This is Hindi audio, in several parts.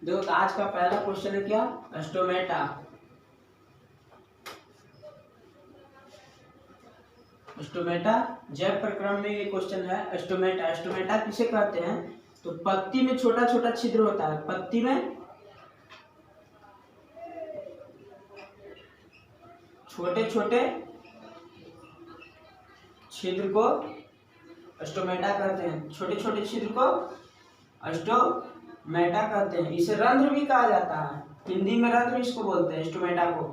देखो तो आज का पहला क्वेश्चन है क्या, स्टोमेटा। स्टोमेटा जैव प्रक्रम में ये क्वेश्चन है। स्टोमेटा, स्टोमेटा किसे कहते हैं? तो पत्ती में छोटा छोटा छिद्र होता है, पत्ती में छोटे छोटे छिद्र को स्टोमेटा कहते हैं। छोटे छोटे छिद्र को स्टोमेटा कहते हैं। इसे रंध्र भी कहा जाता है, हिंदी में रंध्र इसको बोलते हैं, स्टोमेटा को।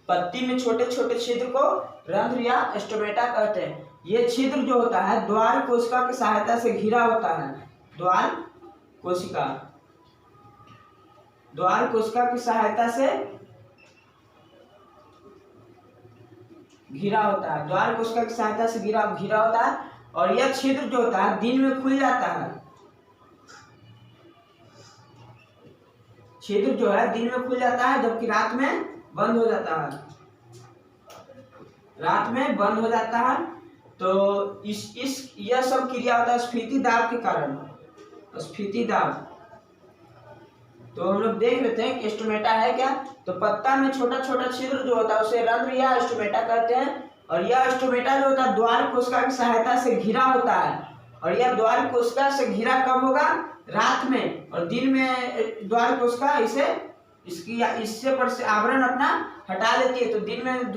पत्ती में छोटे छोटे छिद्र को रंध्र या स्टोमेटा कहते हैं। ये छिद्र जो होता है द्वार कोशिका की सहायता से घिरा होता है। द्वार कोशिका की सहायता से घिरा होता है। द्वार कोशिका की सहायता से घिरा होता है। और यह छिद्र जो होता है दिन में खुल जाता है। छिद्र जो है दिन में खुल जाता है, जबकि रात में बंद हो जाता है। रात में बंद हो जाता है। तो यह सब क्रिया होता है स्फीति दाब के कारण। स्फीति दाब तो हम लोग देख लेते हैं कि स्टोमेटा है क्या। तो पत्ता में छोटा छोटा छिद्र जो होता है उसे रंध्र या स्टोमेटा कहते हैं। और यह स्टोमेटा जो होता है द्वार कोशिका की सहायता से घिरा होता है। और यह द्वार कोशिका से घिरा कब होगा? रात में। और दिन में द्वार कोशिका इससे पर से आवरण अपना हटा लेती है। तो दिन में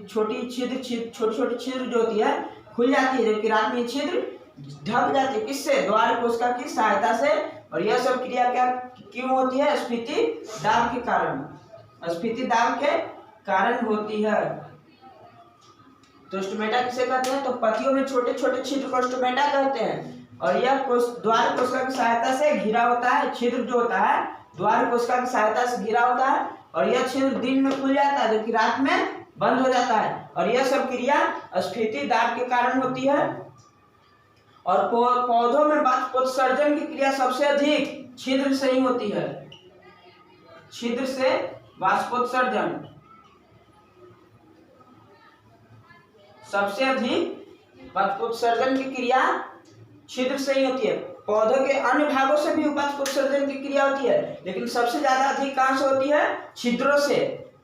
छोटी छोटी छिद्र जो होती है खुल जाती है, जबकि रात में छिद्र ढक जाती है। किससे? द्वार कोशिका की सहायता से। और यह सब क्रिया क्या क्यों होती है? स्फीति दाब के कारण। स्फीति दाब के कारण होती है। तो स्टोमेटा किसे कहते हैं? तो पत्तियों में छोटे छोटे छिद्र को स्टोमेटा कहते हैं। और यह द्वार कोशिका की सहायता से घिरा होता है। छिद्र जो होता है द्वार कोशिका की सहायता से घिरा होता है। और यह छिद्र दिन में खुल जाता है, जबकि रात में बंद हो जाता है। और यह सब क्रिया स्फीति दाब के कारण होती है। और पौधों में वाष्पोत्सर्जन की क्रिया सबसे अधिक छिद्र से ही होती है। छिद्र से वाष्पोत्सर्जन सबसे अधिक वाष्पोत्सर्जन की क्रिया छिद्र से ही होती है। पौधों के अन्य भागों से भी वाष्पोत्सर्जन की क्रिया होती है, लेकिन सबसे ज्यादा अधिक कहां से होती है? छिद्रों से।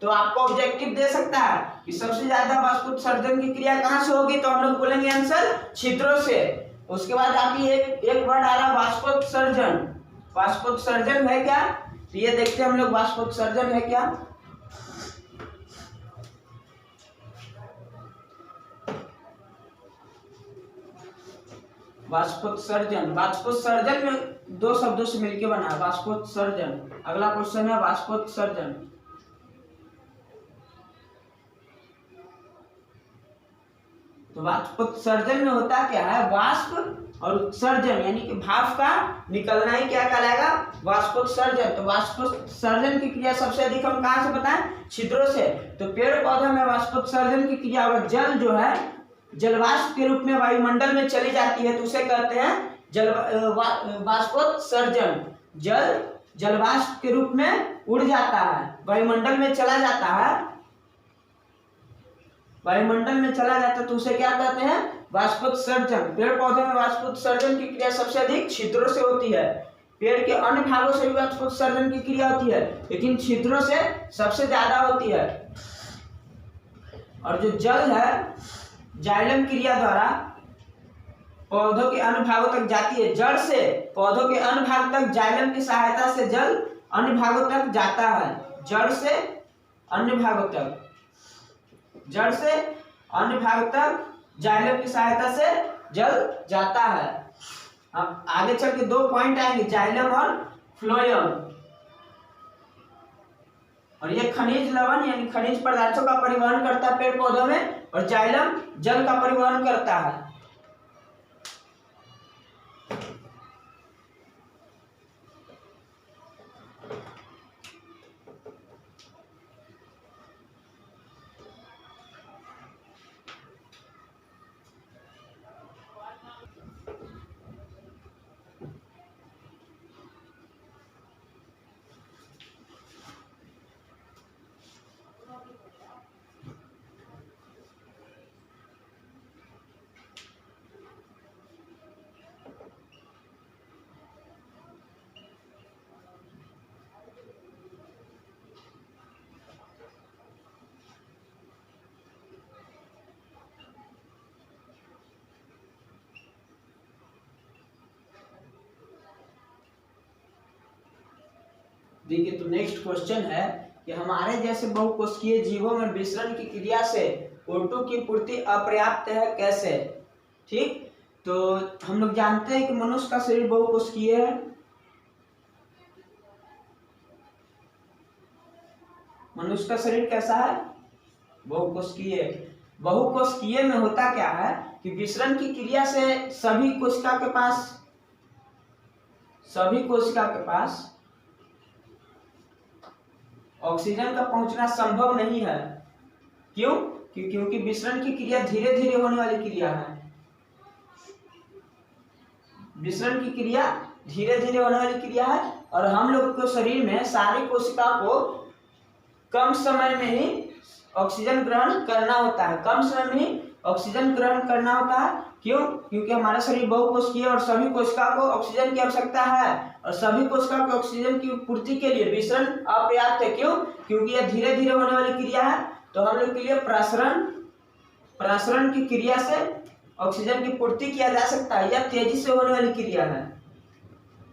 तो आपको ऑब्जेक्टिव दे सकता है कि सबसे ज्यादा वाष्पोत्सर्जन की क्रिया कहां से होगी, तो हम लोग बोलेंगे आंसर छिद्रों से। उसके बाद आती है एक वर्ड आ रहा वाष्पोत्सर्जन। वाष्पोत्सर्जन है क्या? तो ये देखते हैं हम लोग वाष्पोत्सर्जन है क्या। वाष्पोत्सर्जन में दो शब्दों से मिलकर बना है वाष्पोत्सर्जन। अगला क्वेश्चन है वाष्पोत्सर्जन। तो वाष्पोत्सर्जन में होता क्या है? वाष्प और उत्सर्जन यानी कि भाप का निकलना ही क्या कहलाएगा? वाष्पोत्सर्जन। तो वाष्पोत्सर्जन की क्रिया सबसे अधिक हम कहां से बताएं? छिद्रों से। तो पेड़ पौधों में वाष्पोत्सर्जन की क्रिया होगा। जल जो है जलवाष्प के रूप में वायुमंडल में चली जाती है, तो उसे कहते हैं वाष्पोत्सर्जन। जल जलवाष्प के रूप में उड़ जाता है, वायुमंडल में चला जाता है। वायुमंडल में चला जाता है तो उसे क्या कहते हैं? वाष्पोत्सर्जन। पेड़ पौधे में वाष्पोत्सर्जन की क्रिया सबसे अधिक छिद्रों से होती है। पेड़ के अन्य भागों से भी वाष्पोत्सर्जन की क्रिया होती है, लेकिन छिद्रों से सबसे ज्यादा होती है। और जो जल है जाइलम क्रिया द्वारा पौधों के अन्य भागों तक जाती है। जड़ से पौधों के अन्य भाग तक जाइलम की सहायता से जल अन्य भागों तक जाता है। जड़ से अन्य भागों तक, जड़ से अन्य भाग तक जाइलम की सहायता से जल जाता है। अब आगे चल के दो पॉइंट आएंगे, जाइलम और फ्लोएम। और ये खनिज लवण यानी खनिज पदार्थों का परिवहन करता है पेड़ पौधों में, और जाइलम जल का परिवहन करता है। देखिए, तो नेक्स्ट क्वेश्चन है कि हमारे जैसे बहुकोशिकीय जीवों में विसरण की क्रिया से O2 की पूर्ति अपर्याप्त है, कैसे? ठीक, तो हम लोग जानते हैं कि मनुष्य का शरीर बहुकोशिकीय है। मनुष्य का शरीर कैसा है? बहुकोशिकीय। बहुकोशिकीय में होता क्या है कि विसरण की क्रिया से सभी कोशिका के पास ऑक्सीजन का पहुंचना संभव नहीं है। क्यों? क्योंकि विसरण की क्रिया धीरे धीरे होने वाली क्रिया है। विसरण की क्रिया धीरे धीरे होने वाली क्रिया है, और हम लोग के शरीर में सारी कोशिका को कम समय में ही ऑक्सीजन ग्रहण करना होता है। कम समय में ही ऑक्सीजन ग्रहण करना होता है। क्यों? क्योंकि हमारा शरीर बहुकोशिकीय और सभी कोशिका को ऑक्सीजन की आवश्यकता है, और सभी कोशिका को ऑक्सीजन की पूर्ति के लिए विसरण अपर्याप्त है। क्यों? क्योंकि यह धीरे धीरे होने वाली क्रिया है। तो हम लोग के लिए प्रसरण की क्रिया से ऑक्सीजन की पूर्ति किया जा सकता है। यह तेजी से होने वाली क्रिया है,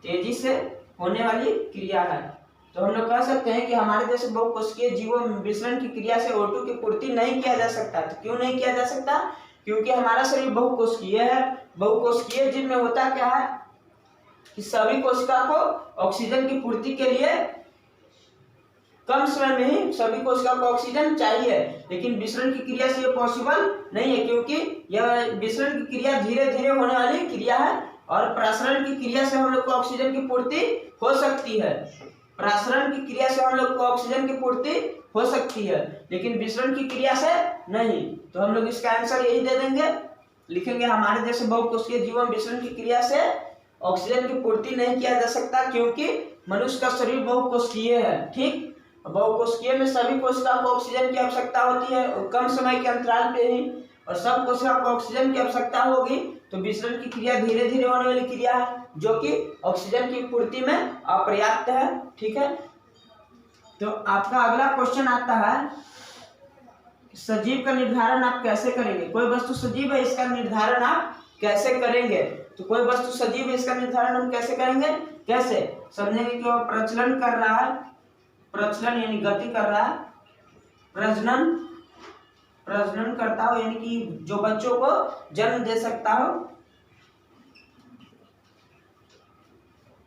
तेजी से होने वाली क्रिया है। तो हम लोग कह सकते हैं कि हमारे जैसे बहुकोशिकीय जीवों में विसरण की क्रिया से O2 की पूर्ति नहीं किया जा सकता। तो क्यों नहीं किया जा सकता? क्योंकि हमारा शरीर बहुकोशिकीय है। बहुकोशिकीय जीव में होता क्या है कि सभी कोशिका को ऑक्सीजन की पूर्ति के लिए कम समय में ही सभी कोशिका को ऑक्सीजन चाहिए, लेकिन विसरण की क्रिया से ये पॉसिबल नहीं है, क्योंकि यह विसरण की क्रिया धीरे धीरे होने वाली क्रिया है, और प्रसरण की क्रिया से हम लोग को ऑक्सीजन की पूर्ति हो सकती है। प्रसरण की क्रिया से हम लोग को ऑक्सीजन की पूर्ति हो सकती है, लेकिन विसरण की क्रिया से नहीं। तो हम लोग इसका आंसर यही दे देंगे, लिखेंगे हमारे जैसे बहुकोशिकीय जीवों में विसरण की क्रिया से ऑक्सीजन की पूर्ति नहीं किया जा सकता, क्योंकि मनुष्य का शरीर बहुकोशिकीय है। ठीक, बहुकोशिकीय में सभी कोशिका को ऑक्सीजन की आवश्यकता होती है, और कम समय के अंतराल पे ही, और सब कोशिका को ऑक्सीजन की आवश्यकता होगी। तो विसरण की क्रिया धीरे धीरे होने वाली क्रिया है, जो कि ऑक्सीजन की पूर्ति में अपर्याप्त है। ठीक है, तो आपका अगला क्वेश्चन आता है, सजीव का निर्धारण आप कैसे करेंगे? कोई वस्तु सजीव है, इसका निर्धारण आप कैसे करेंगे? तो कोई वस्तु सजीव है, इसका निर्धारण हम कैसे करेंगे? कैसे समझेंगे कि वह प्रचलन कर रहा है, प्रचलन यानी गति कर रहा है, प्रजनन करता हो यानी कि जो बच्चों को जन्म दे सकता हो,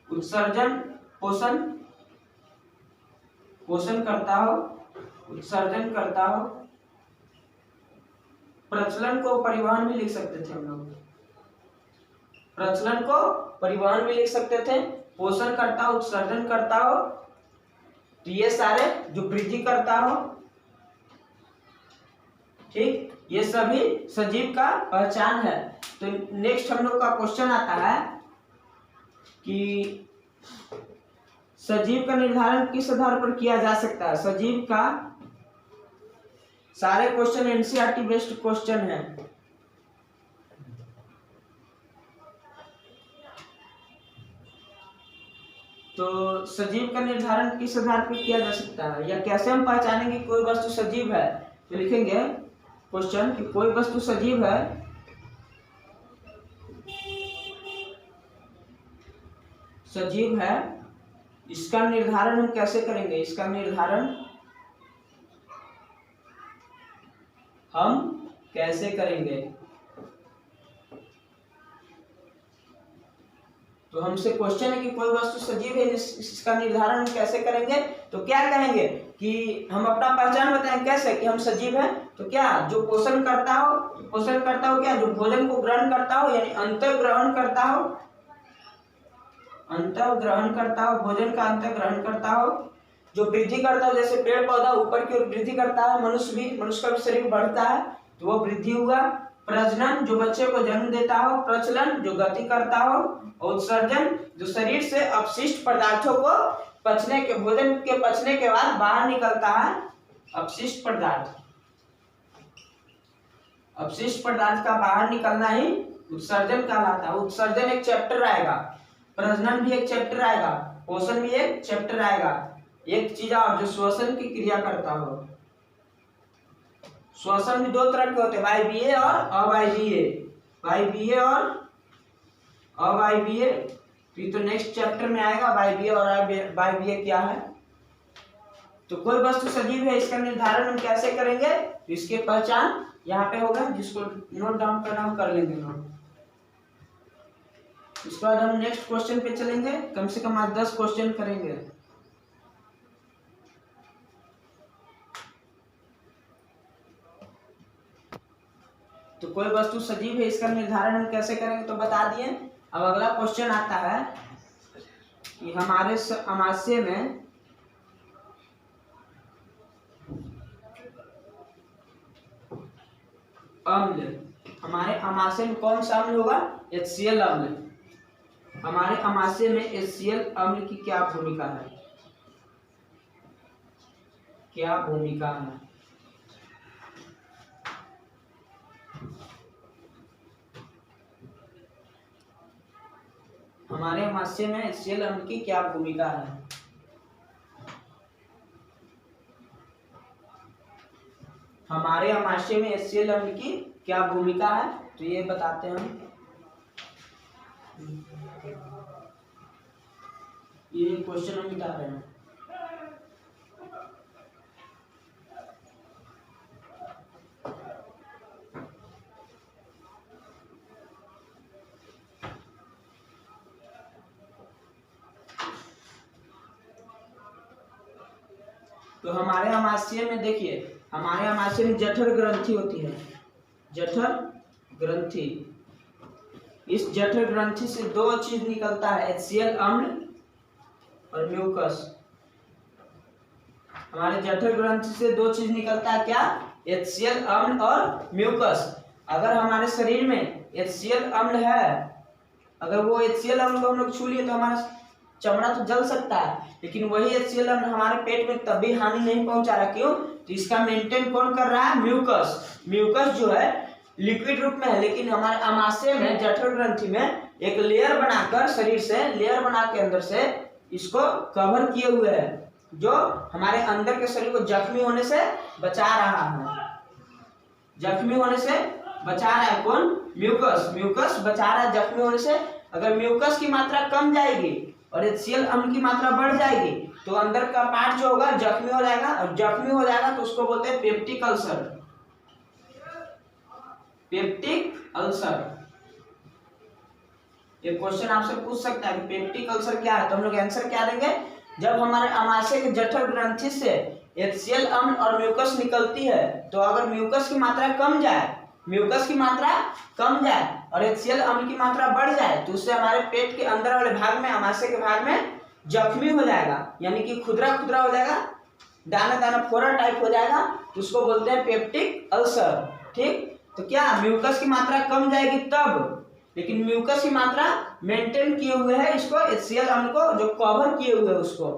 उत्सर्जन पोषण करता हो, उत्सर्जन करता हो। प्रचलन को परिवहन भी लिख सकते थे हम लोग, प्रचलन को परिवहन भी लिख सकते थे। पोषण करता हो, उत्सर्जन करता हो, तो ये सारे जो वृद्धि करता हो, ठीक, ये सभी सजीव का पहचान है। तो नेक्स्ट हम लोग का क्वेश्चन आता है कि सजीव का निर्धारण किस आधार पर किया जा सकता है? सजीव का सारे क्वेश्चन एनसीईआरटी बेस्ड क्वेश्चन है। तो सजीव का निर्धारण किस आधार पर किया जा सकता है, या कैसे हम पहचानेंगे कोई वस्तु सजीव है? तो लिखेंगे क्वेश्चन कि कोई वस्तु सजीव है, इसका निर्धारण हम कैसे करेंगे? इसका निर्धारण हम कैसे करेंगे? तो हमसे क्वेश्चन है कि कोई वस्तु सजीव है, इसका निर्धारण हम कैसे करेंगे? तो क्या कहेंगे कि हम अपना पहचान बताएं कैसे कि हम सजीव हैं? तो क्या जो पोषण करता हो क्या? जो भोजन को ग्रहण करता हो, यानी अंतर्ग्रहण करता हो, भोजन का अंतर्ग्रहण करता हो। जो वृद्धि करता हो, जैसे पेड़ पौधा ऊपर की ओर वृद्धि करता है, मनुष्य का भी शरीर बढ़ता है, तो वो वृद्धि हुआ। प्रजनन जो बच्चे को जन्म देता हो, प्रचलन जो गति करता हो, और उत्सर्जन जो शरीर से अपशिष्ट पदार्थों को भोजन के पचने के बाद बाहर निकलता है। अपशिष्ट पदार्थ का बाहर निकलना ही उत्सर्जन कहलाता है। उत्सर्जन एक चैप्टर आएगा, प्रजनन भी एक चैप्टर आएगा, पोषण भी एक चैप्टर आएगा। एक चीज और जो श्वसन की क्रिया करता हो। श्वसन भी दो तरह के होते हैं, वायवीय और अवायवीय। वायवीय और अवायवीय तो ये तो नेक्स्ट चैप्टर में आएगा वायवीय और वायवीय क्या है। तो कोई वस्तु सजीव है इसका निर्धारण हम कैसे करेंगे, तो इसके पहचान यहाँ पे होगा, जिसको नोट डाउन करना हम कर लेंगे नोट। इसके बाद हम नेक्स्ट क्वेश्चन पे चलेंगे, कम से कम आज 10 क्वेश्चन करेंगे। तो कोई वस्तु सजीव है इसका निर्धारण हम कैसे करेंगे तो बता दिए। अब अगला क्वेश्चन आता है कि हमारे अमाशय में अम्ल, हमारे अमाशय में कौन सा अम्ल होगा, HCl अम्ल। हमारे अमाशय में HCl अम्ल की क्या भूमिका है, क्या भूमिका है। हमारे अमाशय में HCl अम्ल की क्या भूमिका है। हमारे अमाशय में HCl अम्ल की क्या भूमिका है, तो ये बताते हैं हम। ये क्वेश्चन हम मिटा रहे हैं। तो हमारे अमाशय में देखिए, हमारे अमाशय में जठर ग्रंथि होती है, जठर ग्रंथि। इस जठर ग्रंथि से दो चीज निकलता है, HCl अम्ल और म्यूकस। हमारे जठर ग्रंथि से दो चीज निकलता है, क्या, HCl अम्ल और म्यूकस। अगर हमारे शरीर में HCl अम्ल है, अगर वो HCl अम्ल को हम लोग छू लिए तो हमारा चमड़ा तो जल सकता है, लेकिन वही HCl अम्ल हमारे पेट में तभी हानि नहीं पहुंचा रहा। क्यों, तो इसका मेंटेन कौन कर रहा है, म्यूकस। म्यूकस जो है लिक्विड रूप में है, लेकिन हमारे अमाशय में जठर ग्रंथि में एक लेयर बनाकर, शरीर से लेयर बना के अंदर से इसको कवर किए हुए है, जो हमारे अंदर के शरीर को जख्मी होने से बचा रहा है। जख्मी होने से बचा रहा है कौन, म्यूकस। म्यूकस बचा रहा है जख्मी होने से। अगर म्यूकस की मात्रा कम जाएगी और HCl अम्ल की मात्रा बढ़ जाएगी तो अंदर का पार्ट जो होगा जख्मी हो जाएगा, और जख्मी हो जाएगा तो उसको बोलते हैं पेप्टिक अल्सर। पेप्टिक अल्सर, ये क्वेश्चन आपसे पूछ सकता है कि पेप्टिक अल्सर क्या है, तो हम लोग आंसर क्या देंगे, जब हमारे अमाशय के जठर ग्रंथि से HCl अम्ल और म्यूकस निकलती है, तो अगर म्यूकस की मात्रा कम जाए, म्यूकस की मात्रा कम जाए और HCl अम्ल की मात्रा बढ़ जाए, तो उससे हमारे पेट के अंदर वाले भाग में, अमाशय के भाग में जख्मी हो जाएगा, यानी कि खुदरा खुदरा हो जाएगा, दाना दाना फोड़ा टाइप हो जाएगा, तो उसको बोलते हैं पेप्टिक अल्सर। ठीक, तो क्या म्यूकस की मात्रा कम जाएगी तब, लेकिन म्यूकस की मात्रा मेंटेन किए हुए है इसको, HCl अम्ल को जो कवर किए हुए है उसको।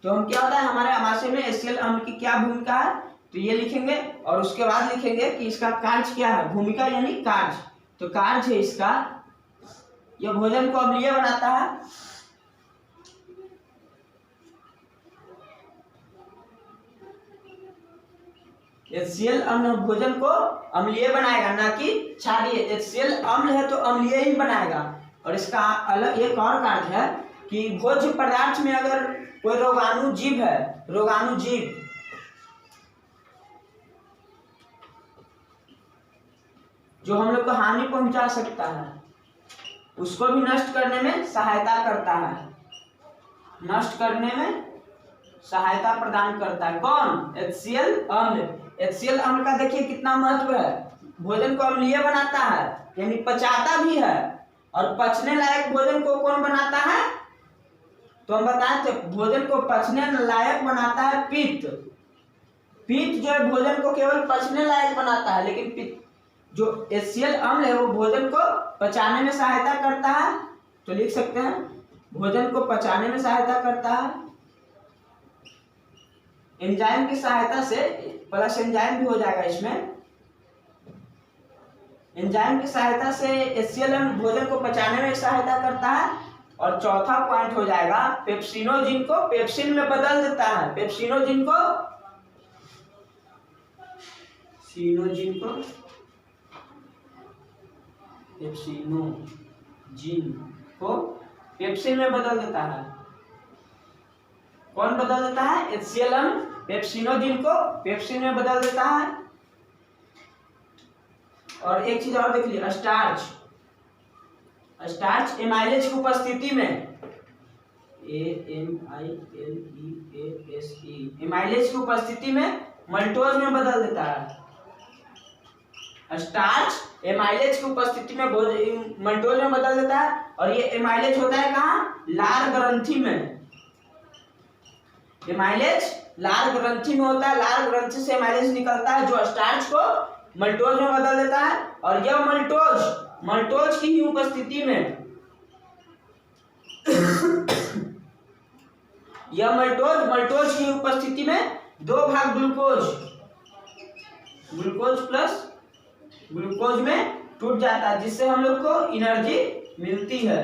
तो हम क्या होता है, हमारे अमाशय में HCl अम्ल की क्या भूमिका है, तो ये लिखेंगे, और उसके बाद लिखेंगे कि इसका कार्य क्या है, भूमिका यानी कार्य। तो कार्य है इसका, यह भोजन को अम्लीय बनाता है, HCl अम्ल भोजन को अम्लीय बनाएगा, ना कि क्षारीय। HCl अम्ल है तो अम्लीय ही बनाएगा। और इसका अलग एक और कार्य है कि भोज्य पदार्थ में अगर कोई रोगाणु जीव है, रोगाणु जीव जो हम लोग को हानि पहुंचा सकता है, उसको भी नष्ट करने में सहायता करता है, नष्ट करने में सहायता प्रदान करता है। कौन, HCl अम्ल। HCl अम्ल का देखिए कितना महत्व है, भोजन को अम्लीय बनाता है, यानी पचाता भी है, और पचने लायक भोजन को कौन बनाता है, तो हम बताए थे भोजन को पचने लायक बनाता है पित्त। पित्त जो है भोजन को केवल पचने लायक बनाता है, लेकिन पित्त जो HCl अम्ल है वो भोजन को पचाने में सहायता करता है। तो लिख सकते हैं भोजन को पचाने में सहायता करता है, एंजाइम की सहायता से, प्लस एंजाइम भी हो जाएगा इसमें, एंजाइम की सहायता से HCl अम्ल भोजन को पचाने में सहायता करता है। और चौथा पॉइंट हो जाएगा पेप्सिनोजिन को पेप्सिन में बदल देता है, पेप्सिनोजिन को पेप्सिनोजिन को पेप्सिन में बदल देता है। कौन बदल देता है? HCl अम्ल पेप्सिनोजिन को पेप्सिन में बदल देता है। और एक चीज और देख लीजिए, स्टार्च एमाइलेज की उपस्थिति में AMILEASE एमाइलेज की उपस्थिति में मल्टोज में बदल देता है। स्टार्च एमाइलेज की उपस्थिति में मल्टोज में बदल देता है। और ये एमाइलेज होता है कहाँ? लार ग्रंथि में। एमाइलेज लार ग्रंथि में होता है। लार ग्रंथि से एमाइलेज निकलता है जो स्टार्च को मल्टोज में बदल देता है। और यह मल्टोज की ही उपस्थिति में यह मल्टोज की उपस्थिति में 2 भाग ग्लूकोज प्लस ग्लूकोज में टूट जाता है, जिससे हम लोग को एनर्जी मिलती है।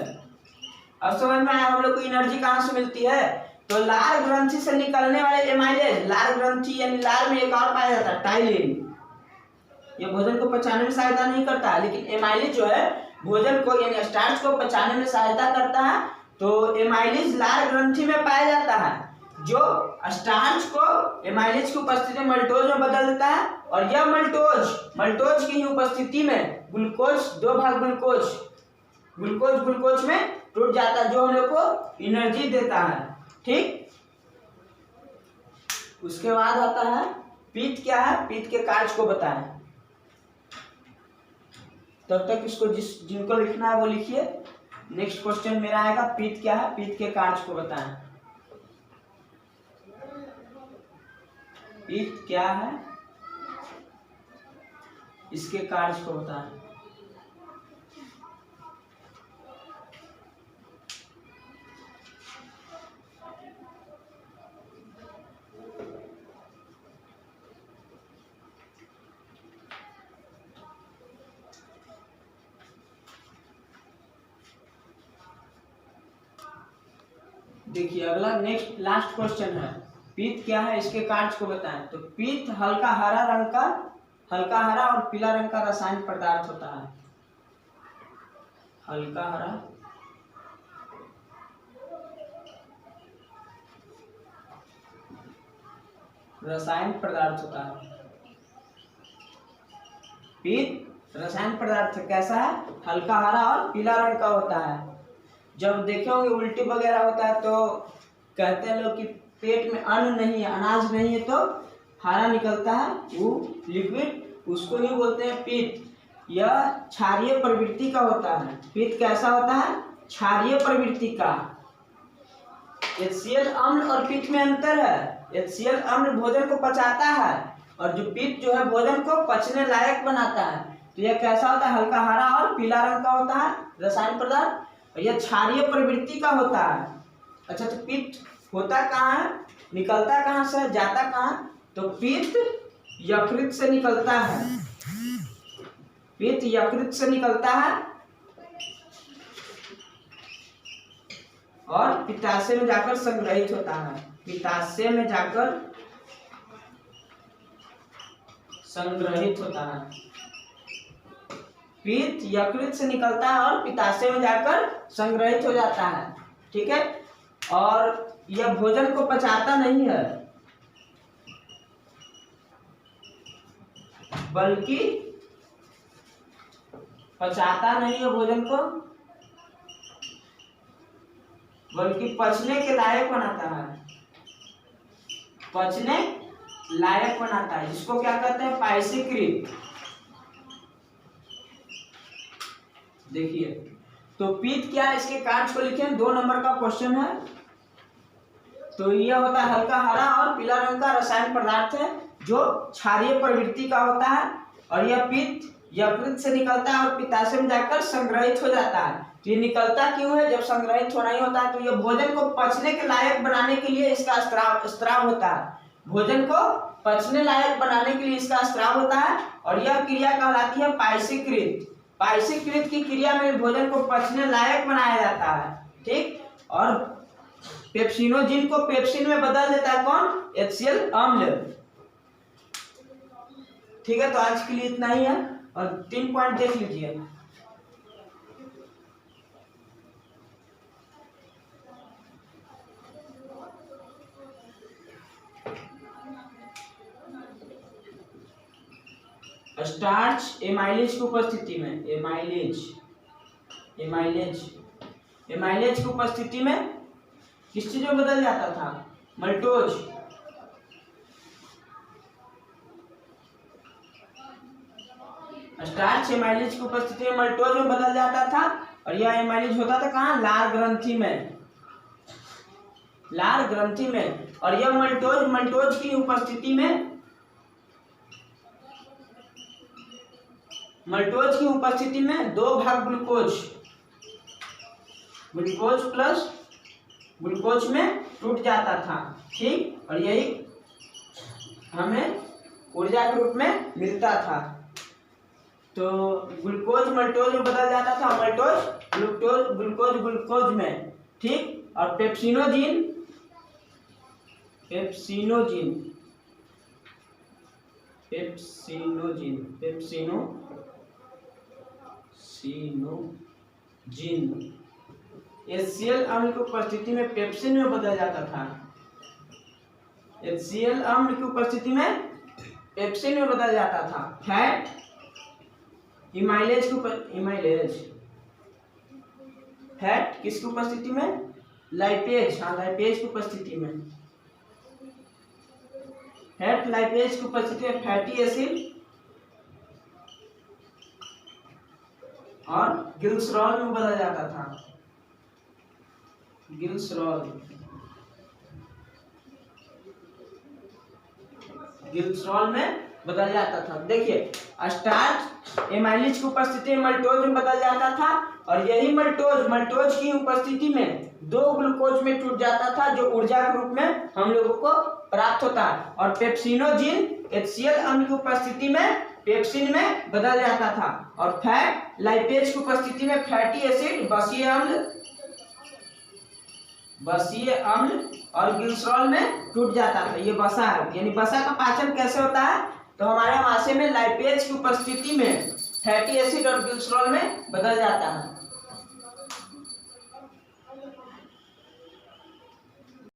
अब समझ में आया हम लोग को एनर्जी कहाँ से मिलती है? तो लार ग्रंथि से निकलने वाले एमाइलेज, लार ग्रंथि यानी लार में एक और पाया जाता है टाइलिन। ये भोजन को पचाने में सहायता नहीं करता है, लेकिन एमाइलेज जो है भोजन को यानी स्टार्च को पचाने में सहायता करता है। तो एमाइलेज लार ग्रंथि में पाया जाता है, जो स्टार्च को एमाइलेज की उपस्थिति में मल्टोज में बदल देता है। और यह मल्टोज की ही उपस्थिति में ग्लूकोज 2 भाग ग्लूकोज में टूट जाता है, जो हम लोग को एनर्जी देता है। ठीक, उसके बाद आता है पित्त क्या है? पित्त के कार्य को बताएं। तब तक इसको जिनको लिखना है वो लिखिए। नेक्स्ट क्वेश्चन मेरा आएगा, पित्त क्या है? पित्त के कार्य को बताएं। पित्त क्या है, इसके कार्य को बताएं। देखिए अगला नेक्स्ट लास्ट क्वेश्चन है, पित्त क्या है, इसके कार्य को बताएं। तो पित्त हल्का हरा और पीला रंग का रासायनिक पदार्थ होता है। हल्का हरा रासायनिक पदार्थ होता है। पित्त रासायनिक पदार्थ कैसा है? हल्का हरा और पीला रंग का होता है। जब देखे होंगे उल्टी वगैरह होता है तो कहते हैं लोग कि पेट में अन्न नहीं है, अनाज नहीं है, तो हरा निकलता है वो लिक्विड, उसको ही बोलते हैं पित्त। यह क्षारीय प्रवृत्ति का होता है। पित्त कैसा होता है? क्षारीय प्रवृत्ति का। HCl अम्ल और पित्त में अंतर है। HCl अम्ल भोजन को पचाता है और जो पित्त जो है भोजन को पचने लायक बनाता है। तो यह कैसा होता है? हल्का हरा और पीला रंग का होता है रासायनिक पदार्थ, और यह क्षारीय प्रवृत्ति का होता है। अच्छा, तो पित्त होता कहाँ है, निकलता कहाँ से, जाता कहाँ? तो पित्त यकृत से निकलता है। पित्त यकृत से निकलता है और पित्ताशय में जाकर संग्रहित होता है। पित्ताशय में जाकर संग्रहित होता है। पित्त यकृत से निकलता है और पित्ताशय में जाकर संग्रहित हो जाता है। ठीक है, और यह भोजन को पचाता नहीं है, बल्कि पचाता नहीं है भोजन को, बल्कि पचने के लायक बनाता है। पचने लायक बनाता है, जिसको क्या कहते हैं? पाइसीकृत। देखिए, तो पित्त क्या है, इसके कार्य को लिखें। 2 नंबर का क्वेश्चन है। तो यह होता है हल्का हरा और पीला रंग का रासायनिक पदार्थ है, जो क्षारीय प्रवृत्ति का होता है। और यह पित्त यकृत से निकलता है और पित्ताशय में जाकर संग्रहित हो जाता है। तो ये निकलता क्यों है? जब संग्रहित होना ही होता है तो यह भोजन को पचने के लायक बनाने के लिए इसका स्राव होता है। भोजन को पचने लायक बनाने के लिए इसका स्राव होता है, और यह क्रिया कहलाती है पाइसीकृत। पाइसीकृत की क्रिया में भोजन को पचने लायक बनाया जाता है। ठीक, और पेप्सिनोजिन को पेप्सिन में बदल देता है कौन? HCl अम्ल। ठीक है, तो आज के लिए इतना ही है, और 3 पॉइंट देख लीजिए। स्टार्च एमाइलेज की उपस्थिति में, एमाइलेज की उपस्थिति में किस चीज में बदल जाता था? मल्टोज। स्टार्च एमाइलेज की उपस्थिति में मल्टोज में बदल जाता था और यह एमाइलेज होता था कहाँ? लार ग्रंथि में, लार ग्रंथि में। और यह मल्टोज की उपस्थिति में, मल्टोज की उपस्थिति में 2 भाग ग्लूकोज प्लस ग्लूकोज में टूट जाता था, ठीक। और यही हमें ऊर्जा के रूप में मिलता था। तो ग्लूकोज मल्टोज में बदल जाता था, मल्टोज ग्लूकोज में, ठीक। और पेप्सिनोजिन HCl अम्ल की उपस्थिति में पेप्सिन में बदल जाता था, HCl अम्ल की उपस्थिति में पेप्सिन में बदल जाता था। फैट इमाइलेज फैट किसकी उपस्थिति में? लाइपेज, हाँ लाइपेज की उपस्थिति में, फैट लाइपेज की उपस्थिति में फैटी एसिड और ग्लिसरॉल में बदल जाता था, ग्लिसरॉल में बदल जाता था। देखिए स्टार्च एमाइलेज की उपस्थिति में मल्टोज में बदल जाता था और यही मल्टोज की उपस्थिति में 2 ग्लूकोज में टूट जाता था जो ऊर्जा के रूप में हम लोगों को प्राप्त होता है। और पेप्सिनोजिन HCl अम्ल की उपस्थिति में पेप्सिन में बदल जाता था और फैट लाइपेज की उपस्थिति में फैटी एसिड बसीय अम्ल और ग्लिसरॉल में टूट जाता था। ये वसा है, यानी वसा का पाचन कैसे होता है? तो हमारे वसा में लाइपेज की उपस्थिति में फैटी एसिड और ग्लिसरॉल में बदल जाता है।